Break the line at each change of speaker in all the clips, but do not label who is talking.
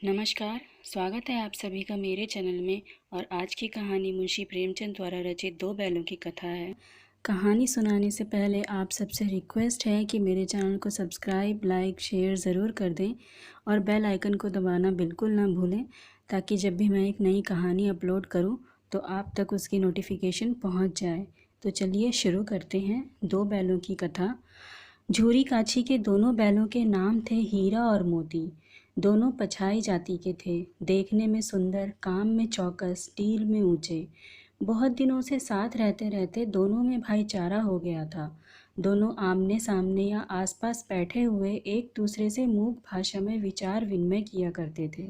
नमस्कार। स्वागत है आप सभी का मेरे चैनल में। और आज की कहानी मुंशी प्रेमचंद द्वारा रचित दो बैलों की कथा है। कहानी सुनाने से पहले आप सबसे रिक्वेस्ट है कि मेरे चैनल को सब्सक्राइब, लाइक, शेयर ज़रूर कर दें और बेल आइकन को दबाना बिल्कुल ना भूलें, ताकि जब भी मैं एक नई कहानी अपलोड करूं तो आप तक उसकी नोटिफिकेशन पहुंच जाए। तो चलिए शुरू करते हैं दो बैलों की कथा। झूरी काछी के दोनों बैलों के नाम थे हीरा और मोती। दोनों पछाई जाति के थे, देखने में सुंदर, काम में चौकस, टील में ऊंचे। बहुत दिनों से साथ रहते रहते दोनों में भाईचारा हो गया था। दोनों आमने सामने या आसपास बैठे हुए एक दूसरे से मूक भाषा में विचार विनिमय किया करते थे।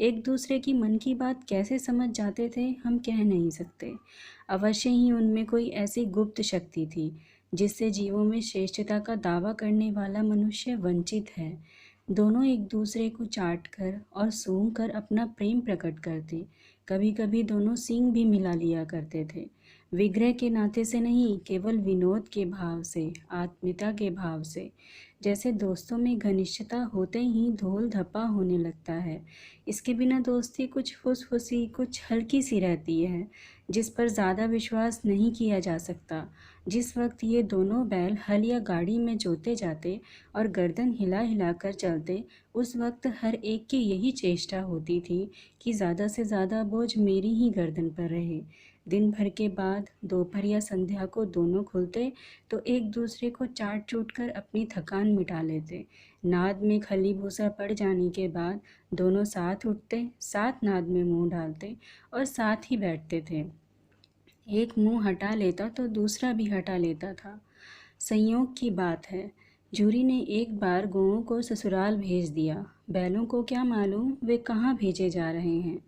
एक दूसरे की मन की बात कैसे समझ जाते थे हम कह नहीं सकते। अवश्य ही उनमें कोई ऐसी गुप्त शक्ति थी जिससे जीवों में श्रेष्ठता का दावा करने वाला मनुष्य वंचित है। दोनों एक दूसरे को चाट कर और सूंघ कर अपना प्रेम प्रकट करते। कभी कभी दोनों सींग भी मिला लिया करते थे। विग्रह के नाते से नहीं, केवल विनोद के भाव से, आत्मीयता के भाव से। जैसे दोस्तों में घनिष्ठता होते ही धोल धप्पा होने लगता है, इसके बिना दोस्ती कुछ फुसफुसी, कुछ हल्की सी रहती है, जिस पर ज़्यादा विश्वास नहीं किया जा सकता। जिस वक्त ये दोनों बैल हल या गाड़ी में जोते जाते और गर्दन हिला हिला कर चलते, उस वक्त हर एक की यही चेष्टा होती थी कि ज़्यादा से ज़्यादा बोझ मेरी ही गर्दन पर रहे। दिन भर के बाद दोपहर या संध्या को दोनों खुलते तो एक दूसरे को चाट चूट कर अपनी थकान मिटा लेते। नाद में खली भूसा पड़ जाने के बाद दोनों साथ उठते, साथ नाद में मुंह डालते और साथ ही बैठते थे। एक मुंह हटा लेता तो दूसरा भी हटा लेता था। संयोग की बात है, जूरी ने एक बार गौओं को ससुराल भेज दिया। बैलों को क्या मालूम वे कहाँ भेजे जा रहे हैं।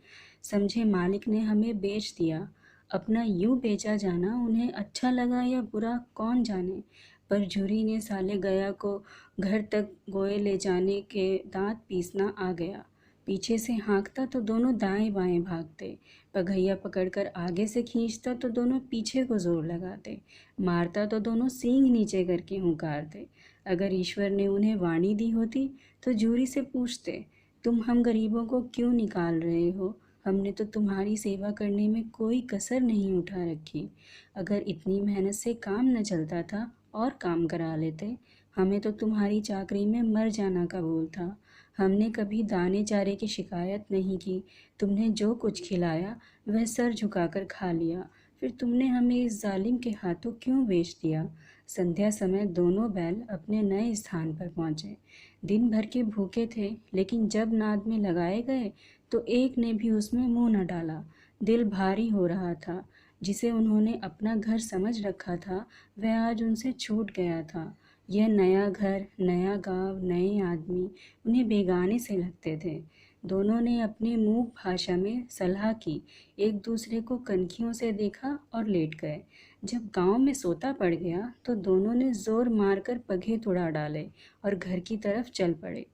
समझे मालिक ने हमें बेच दिया। अपना यूं बेचा जाना उन्हें अच्छा लगा या बुरा कौन जाने, पर जूरी ने साले गया को घर तक गोए ले जाने के दांत पीसना आ गया। पीछे से हाँकता तो दोनों दाएं बाएं भागते, पगहिया पकड़कर आगे से खींचता तो दोनों पीछे को जोर लगाते, मारता तो दोनों सींग नीचे करके हुंकारते। अगर ईश्वर ने उन्हें वाणी दी होती तो जूरी से पूछते, तुम हम गरीबों को क्यों निकाल रहे हो? हमने तो तुम्हारी सेवा करने में कोई कसर नहीं उठा रखी। अगर इतनी मेहनत से काम न चलता था और काम करा लेते। हमें तो तुम्हारी चाकरी में मर जाना कबूल था। हमने कभी दाने चारे की शिकायत नहीं की। तुमने जो कुछ खिलाया वह सर झुकाकर खा लिया। फिर तुमने हमें इस जालिम के हाथों क्यों बेच दिया? संध्या समय दोनों बैल अपने नए स्थान पर पहुंचे। दिन भर के भूखे थे, लेकिन जब नाद में लगाए गए तो एक ने भी उसमें मुंह न डाला। दिल भारी हो रहा था। जिसे उन्होंने अपना घर समझ रखा था वह आज उनसे छूट गया था। यह नया घर, नया गांव, नए आदमी उन्हें बेगाने से लगते थे। दोनों ने अपने मूक भाषा में सलाह की, एक दूसरे को कनखियों से देखा और लेट गए। जब गांव में सोता पड़ गया तो दोनों ने जोर मारकर पगे तुड़ा डाले और घर की तरफ चल पड़े।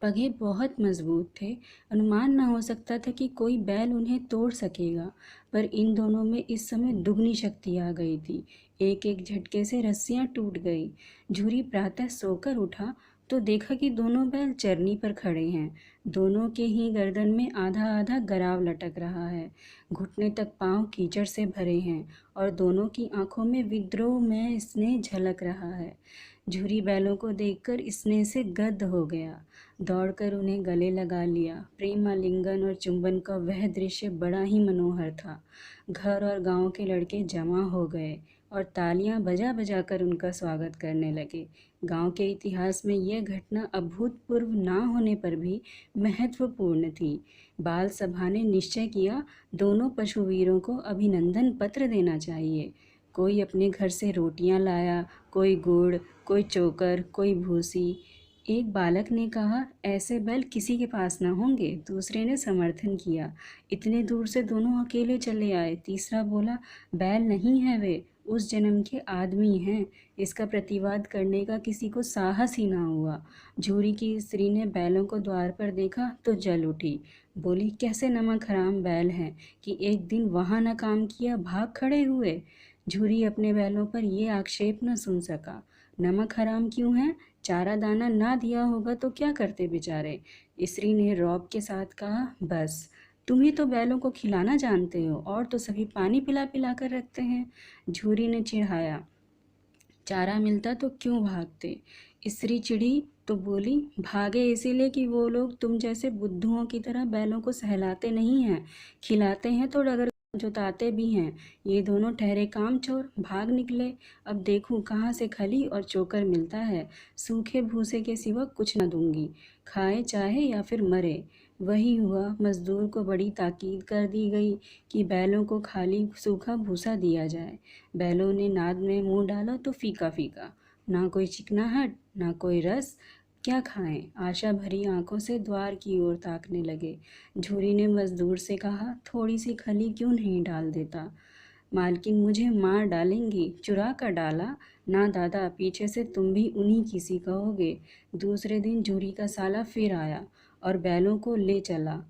पगे बहुत मजबूत थे, अनुमान न हो सकता था कि कोई बैल उन्हें तोड़ सकेगा, पर इन दोनों में इस समय दुगनी शक्ति आ गई थी। एक एक झटके से रस्सियां टूट गई। झूरी प्रातः सोकर उठा तो देखा कि दोनों बैल चरनी पर खड़े हैं। दोनों के ही गर्दन में आधा आधा गराव लटक रहा है। घुटने तक पांव कीचड़ से भरे हैं और दोनों की आंखों में विद्रोह में स्नेह झलक रहा है। झूरी बैलों को देखकर स्नेह से गद्द हो गया। दौड़कर उन्हें गले लगा लिया। प्रेम आलिंगन और चुंबन का वह दृश्य बड़ा ही मनोहर था। घर और गांव के लड़के जमा हो गए और तालियां बजा बजा कर उनका स्वागत करने लगे। गांव के इतिहास में यह घटना अभूतपूर्व ना होने पर भी महत्वपूर्ण थी। बाल सभा ने निश्चय किया, दोनों पशुवीरों को अभिनंदन पत्र देना चाहिए। कोई अपने घर से रोटियां लाया, कोई गुड़, कोई चोकर, कोई भूसी। एक बालक ने कहा, ऐसे बैल किसी के पास न होंगे। दूसरे ने समर्थन किया, इतने दूर से दोनों अकेले चले आए। तीसरा बोला, बैल नहीं है वे, उस जन्म के आदमी हैं। इसका प्रतिवाद करने का किसी को साहस ही ना हुआ। झूरी की स्त्री ने बैलों को द्वार पर देखा तो जल उठी। बोली, कैसे नमक हराम बैल हैं कि एक दिन वहां न काम किया भाग खड़े हुए। झूरी अपने बैलों पर यह आक्षेप न सुन सका। नमक हराम क्यों है? चारा दाना ना दिया होगा तो क्या करते बेचारे। स्त्री ने रौब के साथ कहा, बस तुम्हें तो बैलों को खिलाना जानते हो, और तो सभी पानी पिला पिला कर रखते हैं। झूरी ने चिढ़ाया, चारा मिलता तो क्यों भागते। स्त्री चिढ़ी तो बोली, भागे इसीलिए कि वो लोग तुम जैसे बुद्धुओं की तरह बैलों को सहलाते नहीं हैं, खिलाते हैं तो डगर जोताते भी हैं। ये दोनों ठहरे काम चोर भाग निकले। अब देखूं कहाँ से खली और चोकर मिलता है। सूखे भूसे के सिवा कुछ न दूंगी, खाए चाहे या फिर मरे। वही हुआ। मजदूर को बड़ी ताकीद कर दी गई कि बैलों को खाली सूखा भूसा दिया जाए। बैलों ने नाद में मुंह डाला तो फीका फीका, ना कोई चिकनाहट ना कोई रस। क्या खाएं। आशा भरी आंखों से द्वार की ओर ताकने लगे। झूरी ने मजदूर से कहा, थोड़ी सी खली क्यों नहीं डाल देता। मालकिन मुझे मार डालेंगी। चुरा कर डाला ना दादा, पीछे से तुम भी उन्हीं की सी कहोगे। दूसरे दिन झूरी का साला फिर आया और बैलों को ले चला।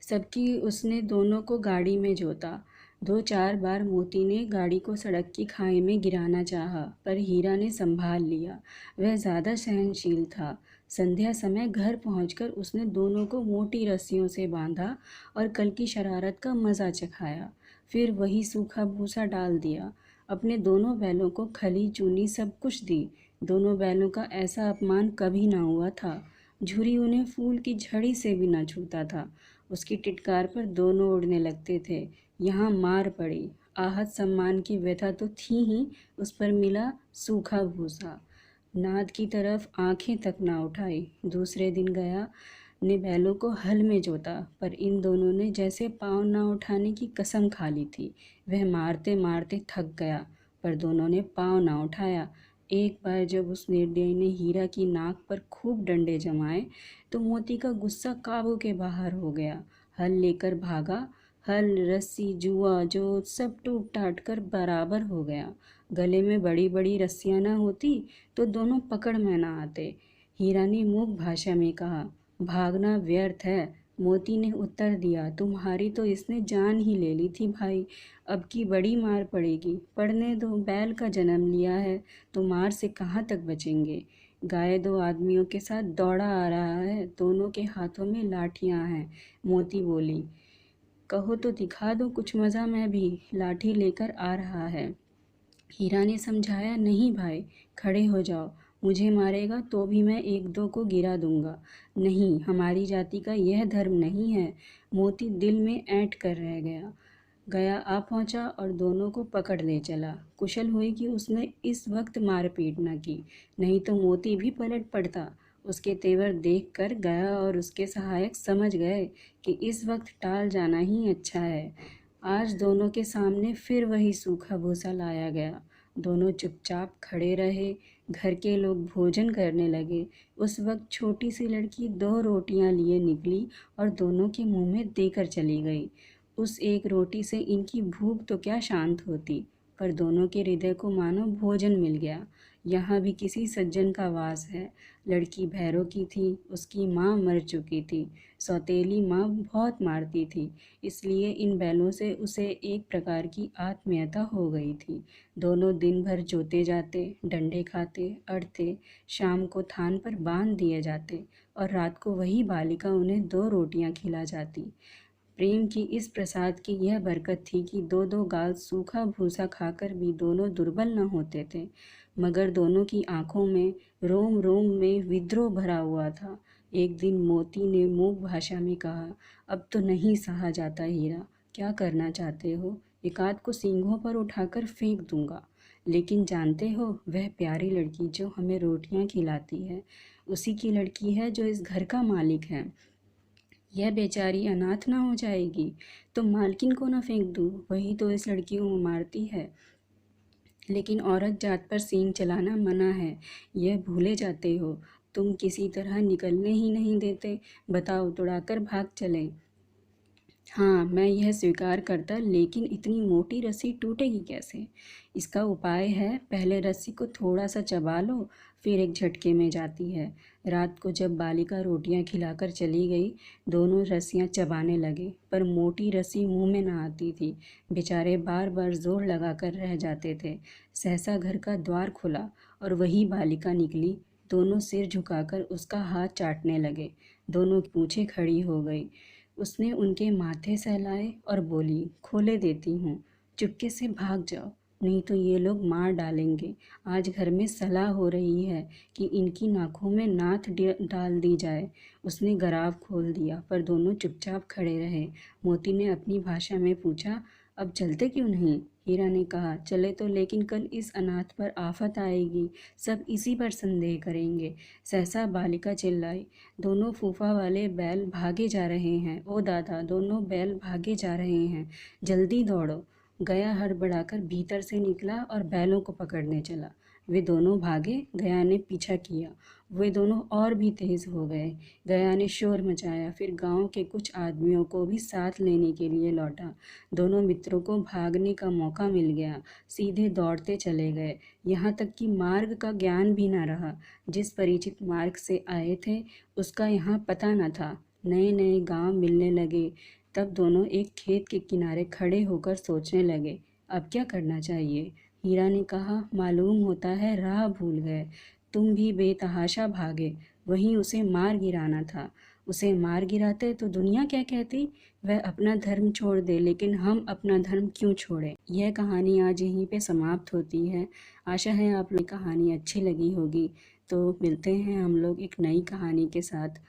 सबकी उसने दोनों को गाड़ी में जोता। 2-4 बार मोती ने गाड़ी को सड़क की खाई में गिराना चाहा, पर हीरा ने संभाल लिया। वह ज़्यादा सहनशील था। संध्या समय घर पहुंचकर उसने दोनों को मोटी रस्सियों से बांधा और कल की शरारत का मज़ा चखाया। फिर वही सूखा भूसा डाल दिया। अपने दोनों बैलों को खली चूनी सब कुछ दी। दोनों बैलों का ऐसा अपमान कभी ना हुआ था। झुरी उन्हें फूल की झड़ी से भी न छूता था। उसकी टिटकार पर दोनों उड़ने लगते थे। यहाँ मार पड़ी। आहत सम्मान की व्यथा तो थी ही, उस पर मिला सूखा भूसा। नाद की तरफ आंखें तक ना उठाई। दूसरे दिन गया ने बैलों को हल में जोता, पर इन दोनों ने जैसे पाँव ना उठाने की कसम खा ली थी। वह मारते मारते थक गया, पर दोनों ने पाँव ना उठाया। एक बार जब उस निर्दयी ने हीरा की नाक पर खूब डंडे जमाए तो मोती का गुस्सा काबू के बाहर हो गया। हल लेकर भागा। हल, रस्सी, जुआ जो सब टूट टाट कर बराबर हो गया। गले में बड़ी बड़ी रस्सियाँ न होती तो दोनों पकड़ में न आते। हीरा ने मूक भाषा में कहा, भागना व्यर्थ है। मोती ने उत्तर दिया, तुम्हारी तो इसने जान ही ले ली थी भाई, अब की बड़ी मार पड़ेगी। पढ़ने दो, बैल का जन्म लिया है तो मार से कहाँ तक बचेंगे। गाय 2 आदमियों के साथ दौड़ा आ रहा है, दोनों के हाथों में लाठियां हैं। मोती बोली, कहो तो दिखा दो कुछ मज़ा, मैं भी लाठी लेकर आ रहा है। हीरा ने समझाया, नहीं भाई, खड़े हो जाओ, मुझे मारेगा तो भी मैं 1-2 को गिरा दूंगा। नहीं, हमारी जाति का यह धर्म नहीं है। मोती दिल में ऐंठ कर रह गया। गया आ पहुंचा और दोनों को पकड़ ले चला। कुशल हुई कि उसने इस वक्त मारपीट न की, नहीं तो मोती भी पलट पड़ता। उसके तेवर देखकर गया और उसके सहायक समझ गए कि इस वक्त टाल जाना ही अच्छा है। आज दोनों के सामने फिर वही सूखा भूसा लाया गया। दोनों चुपचाप खड़े रहे। घर के लोग भोजन करने लगे। उस वक्त छोटी सी लड़की 2 रोटियां लिए निकली और दोनों के मुंह में देकर चली गई। उस एक रोटी से इनकी भूख तो क्या शांत होती, पर दोनों के हृदय को मानो भोजन मिल गया। यहाँ भी किसी सज्जन का वास है। लड़की भैरों की थी, उसकी माँ मर चुकी थी। सौतेली माँ बहुत मारती थी, इसलिए इन बैलों से उसे एक प्रकार की आत्मीयता हो गई थी। दोनों दिन भर जोते जाते, डंडे खाते, अड़ते, शाम को थान पर बांध दिए जाते और रात को वही बालिका उन्हें 2 रोटियां खिला जाती। प्रेम की इस प्रसाद की यह बरकत थी कि 2-2 गाल सूखा भूसा खाकर भी दोनों दुर्बल न होते थे, मगर दोनों की आंखों में, रोम रोम में विद्रोह भरा हुआ था। एक दिन मोती ने मूक भाषा में कहा, अब तो नहीं सहा जाता हीरा, क्या करना चाहते हो। 1 आध को सींगों पर उठाकर फेंक दूंगा, लेकिन जानते हो वह प्यारी लड़की जो हमें रोटियां खिलाती है, उसी की लड़की है जो इस घर का मालिक है। यह बेचारी अनाथ ना हो जाएगी तो मालकिन को ना फेंक दूँ, वही तो इस लड़की को मारती है। लेकिन औरत जात पर सींग चलाना मना है, यह भूले जाते हो। तुम किसी तरह निकलने ही नहीं देते, बताओ तुड़ाकर भाग चलें। हाँ, मैं यह स्वीकार करता, लेकिन इतनी मोटी रस्सी टूटेगी कैसे। इसका उपाय है, पहले रस्सी को थोड़ा सा चबा लो, फिर एक झटके में जाती है। रात को जब बालिका रोटियां खिलाकर चली गई, दोनों रस्सियां चबाने लगे, पर मोटी रस्सी मुंह में न आती थी। बेचारे बार बार जोर लगाकर रह जाते थे। सहसा घर का द्वार खुला और वही बालिका निकली। दोनों सिर झुकाकर उसका हाथ चाटने लगे। दोनों की पूँछें खड़ी हो गई। उसने उनके माथे सहलाए और बोली, खोले देती हूँ, चुपके से भाग जाओ, नहीं तो ये लोग मार डालेंगे। आज घर में सलाह हो रही है कि इनकी नाकों में नाथ डाल दी जाए। उसने गराव खोल दिया, पर दोनों चुपचाप खड़े रहे। मोती ने अपनी भाषा में पूछा, अब चलते क्यों नहीं? हीरा ने कहा, चले तो, लेकिन कल इस अनाथ पर आफत आएगी, सब इसी पर संदेह करेंगे। सहसा बालिका चिल्लाई, दोनों फूफा वाले बैल भागे जा रहे हैं। ओ दादा, दोनों बैल भागे जा रहे हैं, जल्दी दौड़ो। गया हड़बड़ाकर भीतर से निकला और बैलों को पकड़ने चला। वे दोनों भागे, गया ने पीछा किया। वे दोनों और भी तेज हो गए। गया ने शोर मचाया, फिर गांव के कुछ आदमियों को भी साथ लेने के लिए लौटा। दोनों मित्रों को भागने का मौका मिल गया। सीधे दौड़ते चले गए, यहाँ तक कि मार्ग का ज्ञान भी न रहा। जिस परिचित मार्ग से आए थे उसका यहाँ पता न था। नए नए गांव मिलने लगे। तब दोनों एक खेत के किनारे खड़े होकर सोचने लगे, अब क्या करना चाहिए। हीरा ने कहा, मालूम होता है राह भूल गए। तुम भी बेतहाशा भागे, वहीं उसे मार गिराना था। उसे मार गिराते तो दुनिया क्या कहती? वह अपना धर्म छोड़ दे, लेकिन हम अपना धर्म क्यों छोड़े। यह कहानी आज यहीं पे समाप्त होती है। आशा है आप लोग कहानी अच्छी लगी होगी। तो मिलते हैं हम लोग एक नई कहानी के साथ।